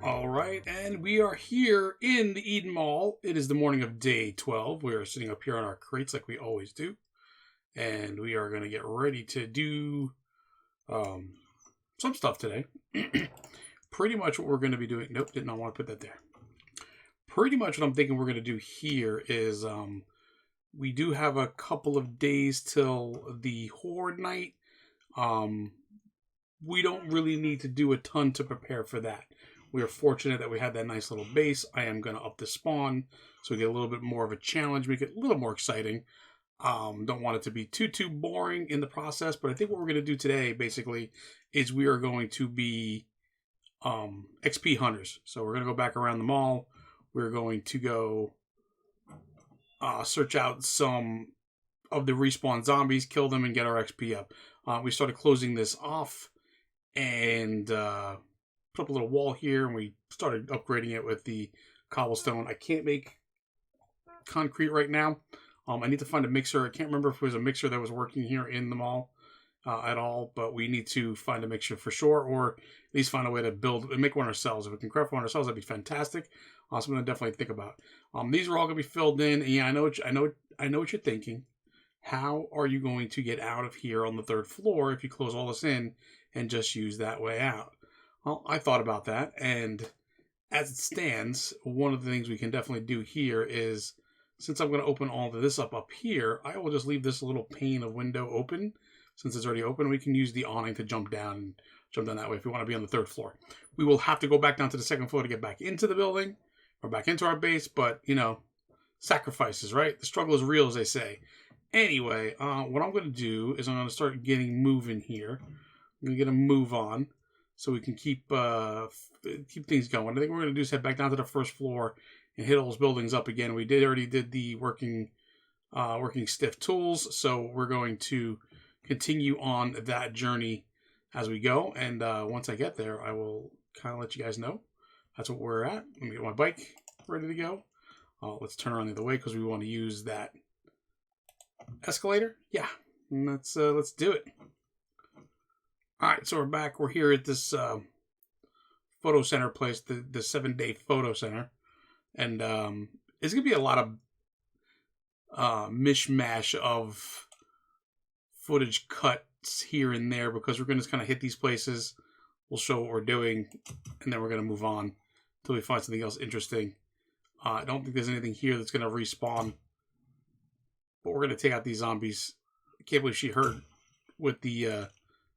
All right, and we are here in the Eden Mall. It is the morning of day 12. We are sitting up here on our crates like we always do. And we are going to get ready to do some stuff today. Pretty much what we're going to be doing. Nope, did not want to put that there. Pretty much what I'm thinking we're going to do here is we do have a couple of days till the Horde night. We don't really need to do a ton to prepare for that. We are fortunate that we had that nice little base. I am going to up the spawn so we get a little bit more of a challenge, make it a little more exciting. Don't want it to be too boring in the process, but I think what we're going to do today basically is we are going to be XP hunters. So we're going to go back around the mall. We're going to go search out some of the respawn zombies, kill them, and get our XP up. We started closing this off and put up a little wall here, and we started upgrading it with the cobblestone. I can't make concrete right now. I need to find a mixer. I can't remember if it was a mixer that was working here in the mall at all, but we need to find a mixer for sure, or at least find a way to build and make one ourselves. If we can craft one ourselves, that'd be fantastic. So I'm going to definitely think about. These are all going to be filled in. And yeah, I know what you're thinking. How are you going to get out of here on the third floor if you close all this in and just use that way out? Well, I thought about that, and as it stands, one of the things we can definitely do here is, since I'm going to open all of this up here, I will just leave this little pane of window open. Since it's already open, we can use the awning to jump down that way if we want to be on the third floor. We will have to go back down to the second floor to get back into the building, or back into our base, but, you know, sacrifices, right? The struggle is real, as they say. Anyway, what I'm going to do is I'm going to start getting moving here. I'm going to get a move on so we can keep things going. I think what we're going to do is head back down to the first floor and hit all those buildings up again. We already did the working stiff tools, so we're going to continue on that journey as we go. And once I get there, I will kind of let you guys know. That's what we're at. Let me get my bike ready to go. Let's turn around the other way because we want to use that escalator. Yeah, and let's do it. All right, so we're back. We're here at this photo center place, the 7-day photo center. And it's going to be a lot of mishmash of footage cuts here and there because we're going to just kind of hit these places. We'll show what we're doing, and then we're going to move on until we find something else interesting. I don't think there's anything here that's going to respawn. But we're going to take out these zombies. I can't believe she heard with the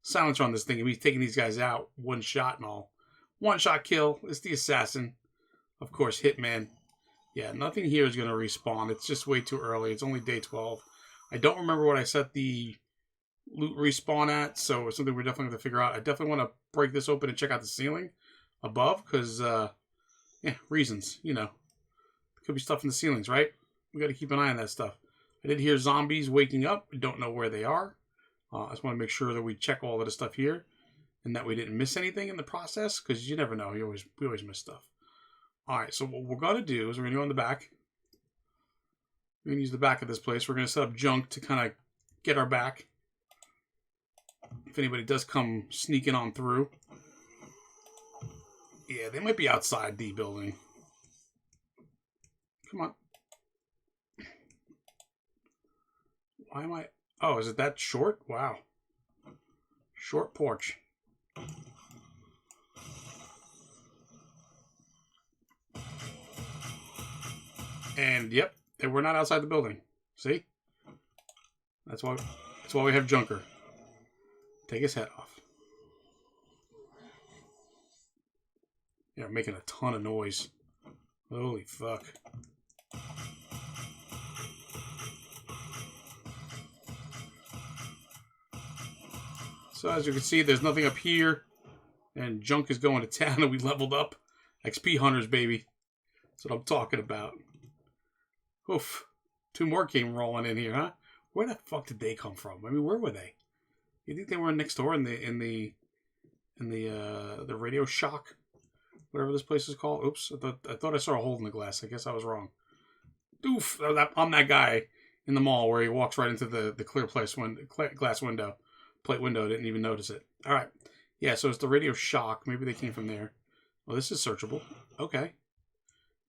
silencer on this thing. And he's taking these guys out. One shot and all. One shot kill. It's the assassin. Of course, Hitman. Yeah, nothing here is going to respawn. It's just way too early. It's only day 12. I don't remember what I set the loot respawn at, so it's something we're definitely going to figure out. I definitely want to break this open and check out the ceiling above, because, yeah, reasons, you know. There could be stuff in the ceilings, right? We got to keep an eye on that stuff. I did hear zombies waking up. We don't know where they are. I just want to make sure that we check all of the stuff here and that we didn't miss anything in the process, because you never know. We always miss stuff. All right, so what we're going to do is we're going to go in the back. We're going to use the back of this place. We're going to set up junk to kind of get our back. If anybody does come sneaking on through. Yeah, they might be outside the building. Come on. Why am I... Oh, is it that short? Wow. Short porch. And, yep, we're not outside the building. See? That's why we have Junker. Take his head off. Yeah, making a ton of noise. Holy fuck. So as you can see, there's nothing up here. And junk is going to town and we leveled up. XP hunters, baby. That's what I'm talking about. Oof. 2 more came rolling in here, huh? Where the fuck did they come from? I mean, where were they? You think they were next door in the Radio Shack? Whatever this place is called. Oops. I thought I saw a hole in the glass. I guess I was wrong. Oof. I'm that guy in the mall where he walks right into the clear glass window. Plate window. Didn't even notice it. All right. Yeah, so it's the Radio Shack. Maybe they came from there. Oh, this is searchable. Okay.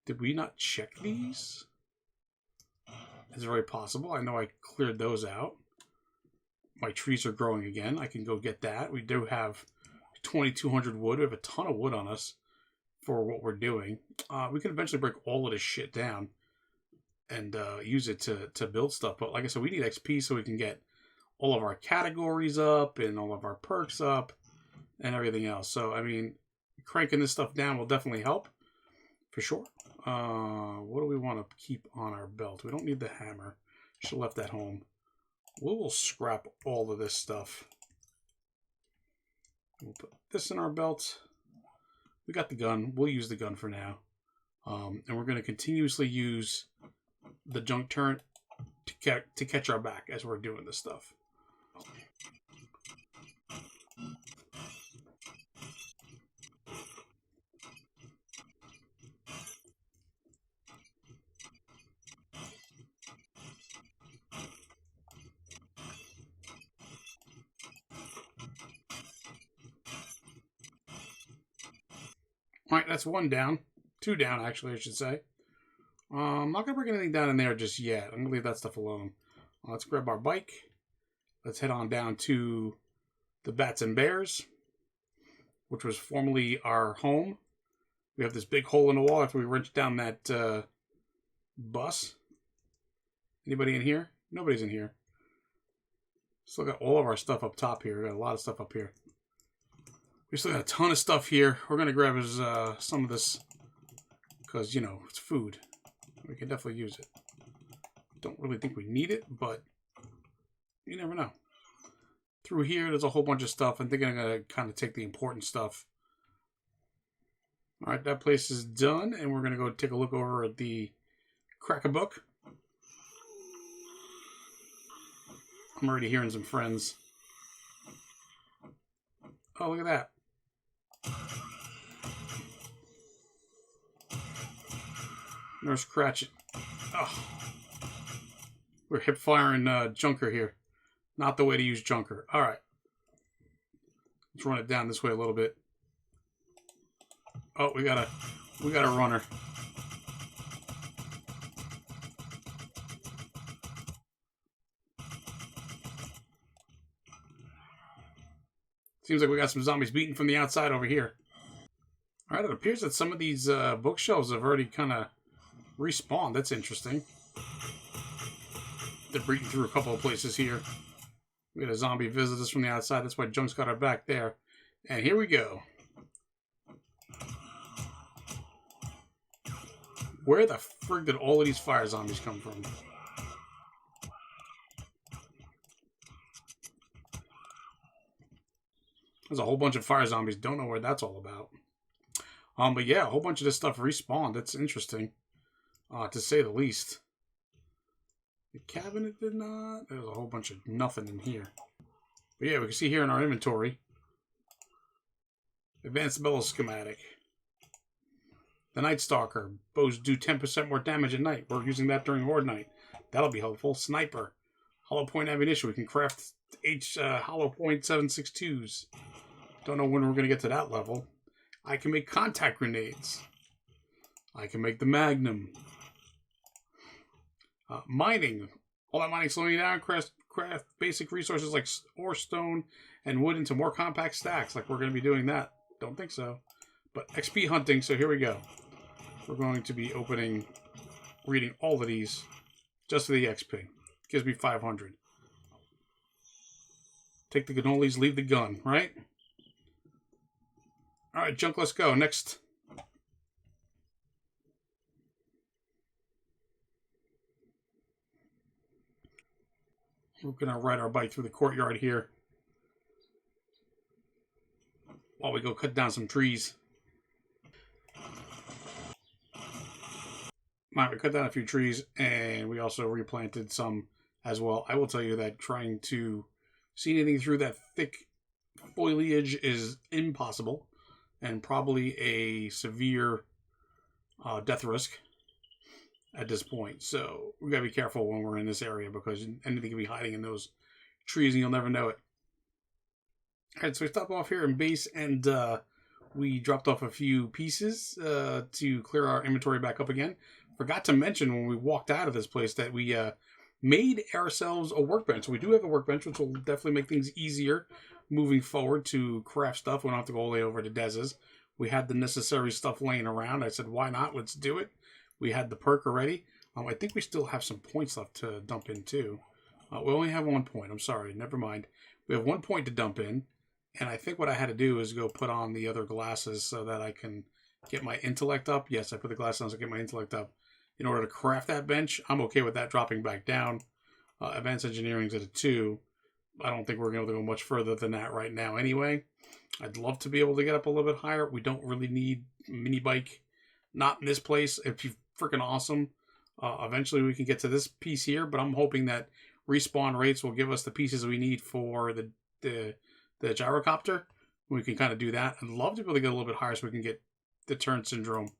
Did we not check these? It's very possible. I know I cleared those out. My trees are growing again. I can go get that. We do have 2,200 wood. We have a ton of wood on us for what we're doing. We can eventually break all of this shit down and use it to build stuff. But like I said, we need XP so we can get all of our categories up and all of our perks up and everything else. So, I mean, cranking this stuff down will definitely help for sure. What do we want to keep on our belt? We don't need the hammer. Should have left that home. We'll scrap all of this stuff. We'll put this in our belt. We got the gun. We'll use the gun for now. And we're going to continuously use the junk turret to catch our back as we're doing this stuff. Alright, that's one down. Two down, actually, I should say. I'm not going to break anything down in there just yet. I'm going to leave that stuff alone. Let's grab our bike. Let's head on down to the Bats and Bears, which was formerly our home. We have this big hole in the wall after we wrenched down that bus. Anybody in here? Nobody's in here. Still got all of our stuff up top here. We got a lot of stuff up here. We still got a ton of stuff here. We're going to grab some of this because, you know, it's food. We can definitely use it. Don't really think we need it, but you never know. Through here, there's a whole bunch of stuff. I think I'm going to kind of take the important stuff. All right, that place is done, and we're going to go take a look over at the Crack-a-Book. I'm already hearing some friends. Oh, look at that. Nurse Cratchit. Oh. We're hip firing Junker here. Not the way to use Junker. Alright. Let's run it down this way a little bit. Oh, we got a runner. Seems like we got some zombies beating from the outside over here. Alright, it appears that some of these bookshelves have already kind of respawned. That's interesting. They're breaking through a couple of places here. We had a zombie visit us from the outside. That's why Junk's got our back there. And here we go. Where the frig did all of these fire zombies come from? There's a whole bunch of fire zombies. Don't know where that's all about. But yeah, a whole bunch of this stuff respawned. That's interesting, to say the least. The cabinet did not. There's a whole bunch of nothing in here. But yeah, we can see here in our inventory. Advanced bellows schematic. The Night Stalker. Bows do 10% more damage at night. We're using that during Horde Night. That'll be helpful. Sniper. Hollow point ammunition. We can craft hollow point 7.62s. Don't know when we're going to get to that level. I can make contact grenades. I can make the Magnum. Mining. All that mining slowing down. Craft basic resources like ore, stone, and wood into more compact stacks. Like we're going to be doing that. Don't think so. But XP hunting. So here we go. We're going to be reading all of these just for the XP. Gives me 500. Take the cannolis, leave the gun, right? Alright, Junk, let's go. Next. We're going to ride our bike through the courtyard here while we go cut down some trees. Alright, we cut down a few trees, and we also replanted some as well. I will tell you that trying to see anything through that thick foliage is impossible, and probably a severe death risk at this point. So we gotta be careful when we're in this area because anything can be hiding in those trees and you'll never know it. Alright, so we stop off here in base and We dropped off a few pieces to clear our inventory back up again. Forgot to mention when we walked out of this place that we made ourselves a workbench. So we do have a workbench, which will definitely make things easier moving forward to craft stuff. We don't have to go all the way over to Dez's. We had the necessary stuff laying around. I said, why not? Let's do it. We had the perk already. I think we still have some points left to dump in too. We only have 1 point. I'm sorry. Never mind. We have 1 point to dump in. And I think what I had to do is go put on the other glasses so that I can get my intellect up. Yes, I put the glasses on so I get my intellect up. In order to craft that bench, I'm okay with that dropping back down. Advanced Engineering's at a 2. I don't think we're going to go much further than that right now anyway. I'd love to be able to get up a little bit higher. We don't really need mini bike. Not in this place. It'd be freaking awesome. Eventually we can get to this piece here, but I'm hoping that respawn rates will give us the pieces we need for the gyrocopter. We can kind of do that. I'd love to be able to get a little bit higher so we can get the turret syndrome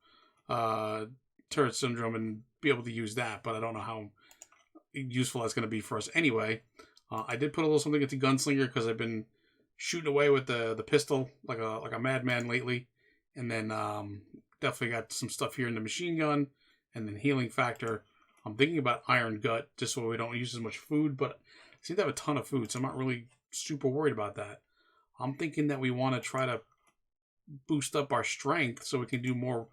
and be able to use that, but I don't know how useful that's going to be for us anyway. I did put a little something into Gunslinger because I've been shooting away with the pistol like a madman lately, and then definitely got some stuff here in the machine gun, and then healing factor. I'm thinking about Iron Gut just so we don't use as much food, but I seem to have a ton of food, so I'm not really super worried about that. I'm thinking that we want to try to boost up our strength so we can do more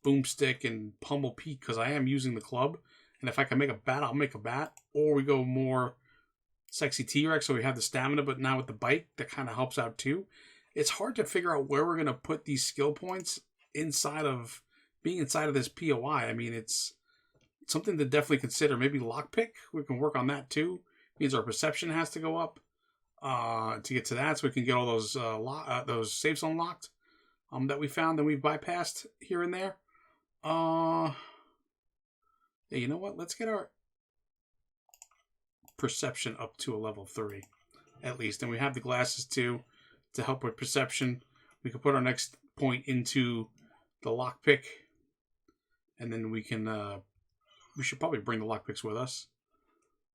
boomstick and pummel peak, because I am using the club, and if I can make a bat, I'll make a bat. Or we go more sexy T-Rex so we have the stamina, but now with the bike, that kind of helps out too. It's hard to figure out where we're going to put these skill points inside of this POI. I mean, it's something to definitely consider. Maybe lockpick, we can work on that too. Means our perception has to go up to get to that, so we can get all those safes unlocked that we found and we've bypassed here and there. Yeah, you know what? Let's get our perception up to a level 3 at least, and we have the glasses too to help with perception. We can put our next point into the lockpick, and then we can we should probably bring the lockpicks with us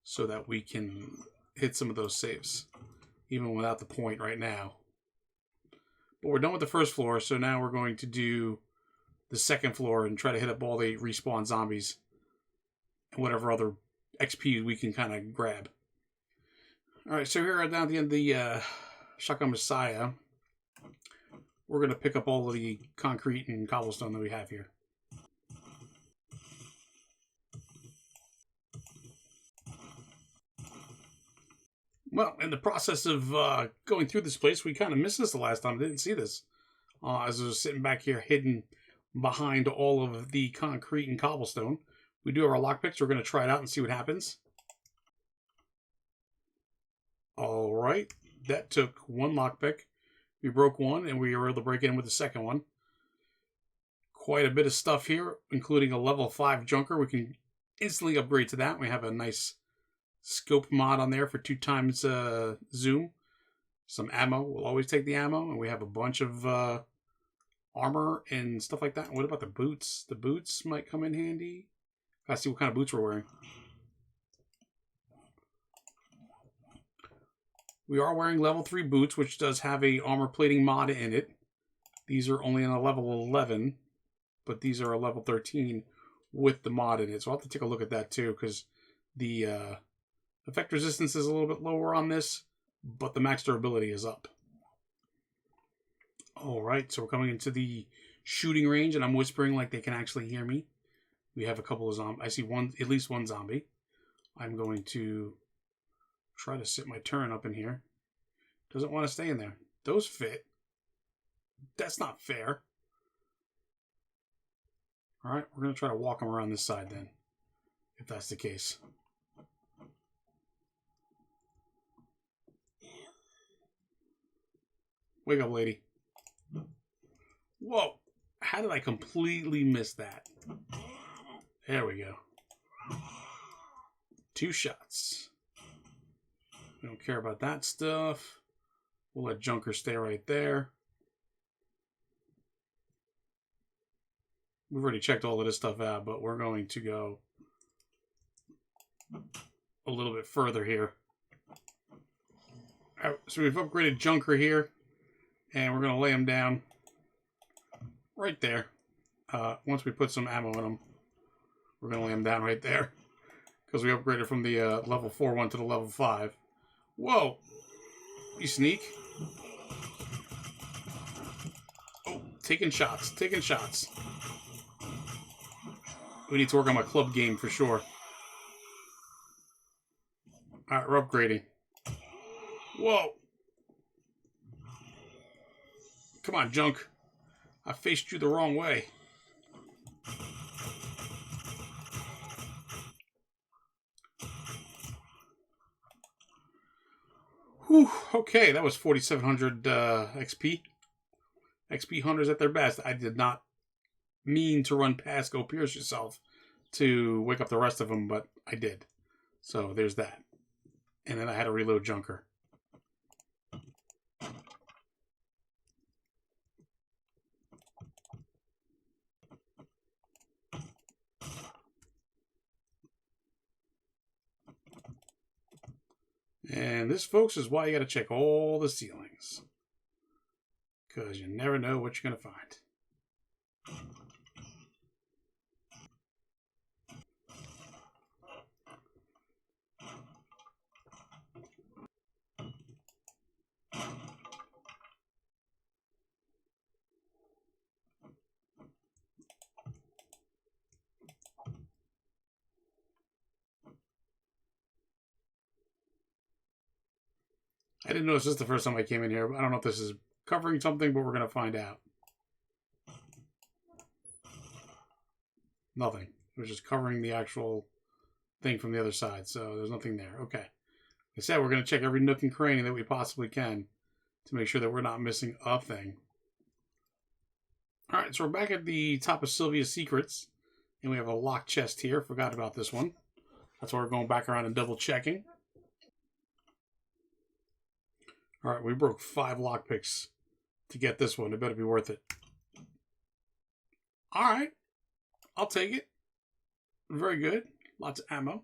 so that we can hit some of those saves even without the point right now. But we're done with the first floor, so now we're going to do the second floor and try to hit up all the respawn zombies and whatever other XP we can kind of grab. Alright, so here down at the end of the Shotgun Messiah, we're going to pick up all of the concrete and cobblestone that we have here. Well, in the process of going through this place, we kind of missed this the last time. I didn't see this. As I was sitting back here hidden behind all of the concrete and cobblestone. We do have our lockpicks. We're going to try it out and see what happens. Alright, that took one lockpick. We broke one, and we were able to break in with the second one. Quite a bit of stuff here, including a level 5 junker. We can instantly upgrade to that. We have a nice scope mod on there for 2 times zoom. Some ammo. We'll always take the ammo. And we have a bunch of armor and stuff like that. What about the boots? The boots might come in handy. Gotta see what kind of boots we're wearing. We are wearing level 3 boots, which does have a armor plating mod in it. These are only on a level 11, but these are a level 13 with the mod in it. So I'll have to take a look at that too, because the effect resistance is a little bit lower on this, but the max durability is up. Alright, so we're coming into the shooting range, and I'm whispering like they can actually hear me. We have a couple of zombies. I see at least one zombie. I'm going to try to sit my turret up in here. Doesn't want to stay in there. Those fit. That's not fair. Alright, we're going to try to walk them around this side then, if that's the case. Wake up, lady. Whoa. How did I completely miss that? There we go. 2 shots. We don't care about that stuff. We'll let Junker stay right there. We've already checked all of this stuff out, but we're going to go a little bit further here. All right, so we've upgraded Junker here, and we're going to lay him down. right there. Once we put some ammo in them, we're going to lay them down right there. Because we upgraded from the level 4 one to the level 5. Whoa! You sneak. Oh, taking shots. Taking shots. We need to work on my club game for sure. Alright, we're upgrading. Whoa! Come on, junk. I faced you the wrong way. Whew, okay, that was 4,700 XP. XP hunters at their best. I did not mean to run past Go Pierce Yourself to wake up the rest of them, but I did. So there's that. And then I had to reload Junker. And this, folks, is why you got to check all the ceilings. Because you never know what you're going to find. I didn't notice this is the first time I came in here. I don't know if this is covering something, but we're going to find out. Nothing. It was just covering the actual thing from the other side, so there's nothing there. Okay. Like I said, we're going to check every nook and cranny that we possibly can to make sure that we're not missing a thing. Alright, so we're back at the top of Sylvia's Secrets, and we have a locked chest here. Forgot about this one. That's why we're going back around and double checking. Alright, we broke 5 lockpicks to get this one. It better be worth it. Alright. I'll take it. Very good. Lots of ammo.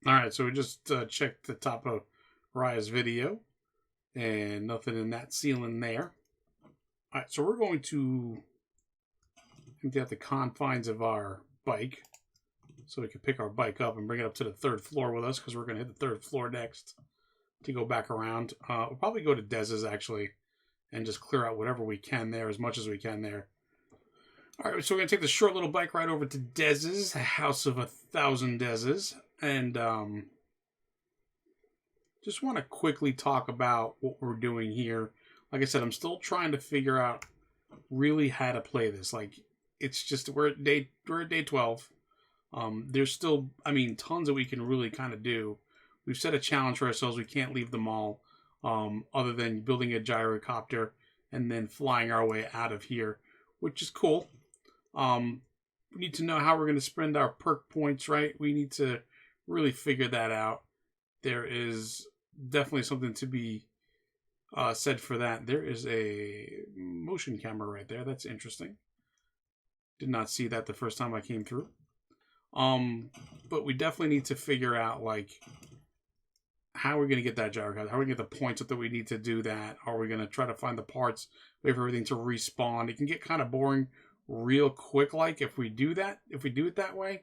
Alright, so we just checked the top of Raya's video. And nothing in that ceiling there. Alright, so we're going to empty out the confines of our bike. So we can pick our bike up and bring it up to the 3rd floor with us. Because we're going to hit the 3rd floor next. To go back around. We'll probably go to Dez's actually. And just clear out whatever we can there. As much as we can there. Alright, so we're going to take the short little bike ride over to Dez's. House of 1,000 Dez's. And just want to quickly talk about what we're doing here. Like I said, I'm still trying to figure out really how to play this. Like, it's just, we're at day 12. There's still, I mean, tons that we can really kind of do. We've set a challenge for ourselves. We can't leave the mall other than building a gyrocopter and then flying our way out of here, which is cool. We need to know how we're going to spend our perk points, right? We need to really figure that out. There is definitely something to be said for that. There is a motion camera right there. That's interesting. Did not see that the first time I came through. But we definitely need to figure out, like, how we're going to get that gyrocopter. How are we going to get the points that we need to do that? Are we going to try to find the parts, wait for everything to respawn? It can get kind of boring real quick, like, if we do that. If we do it that way,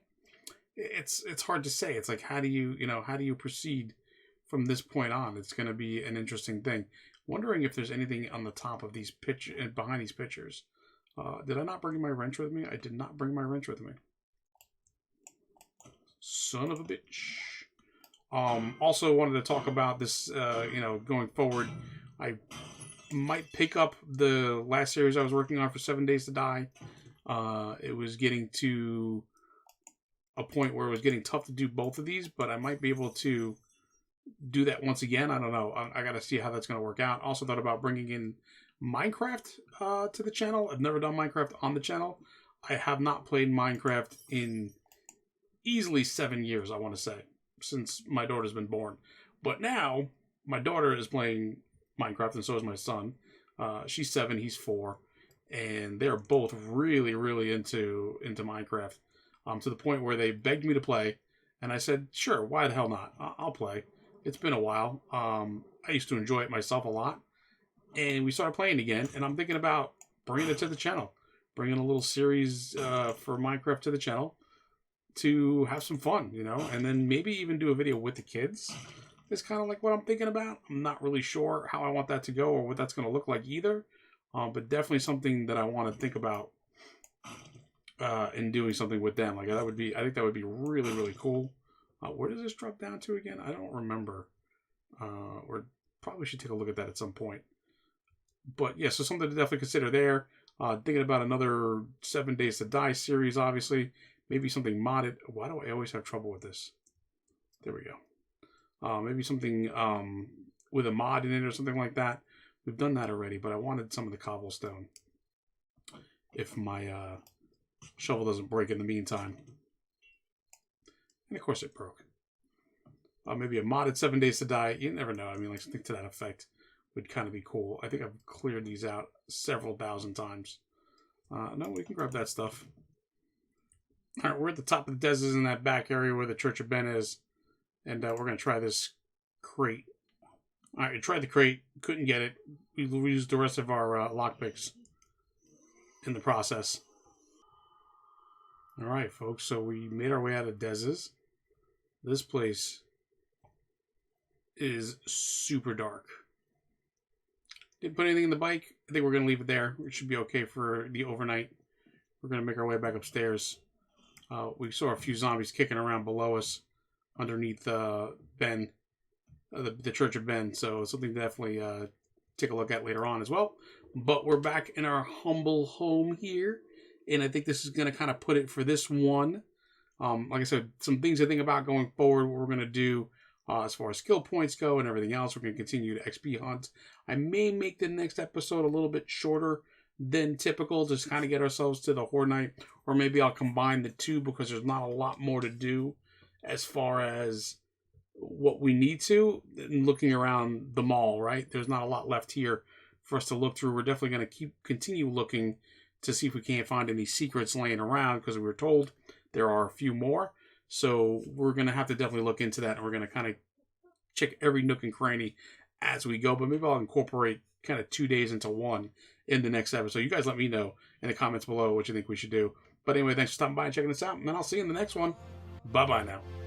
it's hard to say. It's like, how do you proceed from this point on? It's going to be an interesting thing. Wondering if there's anything on the top of these behind these pictures. Did I not bring my wrench with me? I did not bring my wrench with me. Son of a bitch. Also wanted to talk about this, going forward. I might pick up the last series I was working on for 7 Days to Die. It was getting to a point where it was getting tough to do both of these, but I might be able to do that once again. I don't know. I got to see how that's going to work out. Also thought about bringing in Minecraft to the channel. I've never done Minecraft on the channel. I have not played Minecraft in easily 7 years, I want to say, since my daughter's been born. But now, my daughter is playing Minecraft, and so is my son. She's 7, he's 4. And they're both really, really into Minecraft. To the point where they begged me to play. And I said, sure, why the hell not? I'll play. It's been a while. I used to enjoy it myself a lot. And we started playing again, and I'm thinking about bringing it to the channel. Bringing a little series for Minecraft to the channel to have some fun, you know? And then maybe even do a video with the kids. It's kind of like what I'm thinking about. I'm not really sure how I want that to go or what that's going to look like either. But definitely something that I want to think about in doing something with them. Like that would be, I think that would be really, really cool. Where does this drop down to again? I don't remember. Or probably should take a look at that at some point. But yeah, so something to definitely consider there. Thinking about another 7 Days to Die series, obviously. Maybe something modded. Why do I always have trouble with this? There we go. Maybe something with a mod in it or something like that. We've done that already, but I wanted some of the cobblestone. If my shovel doesn't break in the meantime. And of course it broke. Maybe a modded 7 Days to Die. You never know. I mean, like something to that effect would kind of be cool. I think I've cleared these out several thousand times. No, we can grab that stuff. All right, we're at the top of the deserts in that back area where the Church of Ben is. And we're going to try this crate. All right, we tried the crate. Couldn't get it. We used the rest of our lockpicks in the process. All right, folks. So we made our way out of deserts. This place is super dark. Didn't put anything in the bike. I think we're going to leave it there. It should be okay for the overnight. We're going to make our way back upstairs. We saw a few zombies kicking around below us underneath Ben, the Church of Ben. So something to definitely take a look at later on as well. But we're back in our humble home here. And I think this is going to kind of put it for this one. Like I said, some things to think about going forward. What we're going to do as far as skill points go and everything else. We're going to continue to XP hunt. I may make the next episode a little bit shorter than typical. Just kind of get ourselves to the Horde Night. Or maybe I'll combine the two because there's not a lot more to do as far as what we need to. Looking around the mall, right? There's not a lot left here for us to look through. We're definitely going to continue looking to see if we can't find any secrets laying around because we were told there are a few more. So we're going to have to definitely look into that, and we're going to kind of check every nook and cranny as we go. But maybe I'll incorporate kind of 2 days into one in the next episode. You guys let me know in the comments below what you think we should do. But anyway, thanks for stopping by and checking this out, and I'll see you in the next one. Bye-bye now.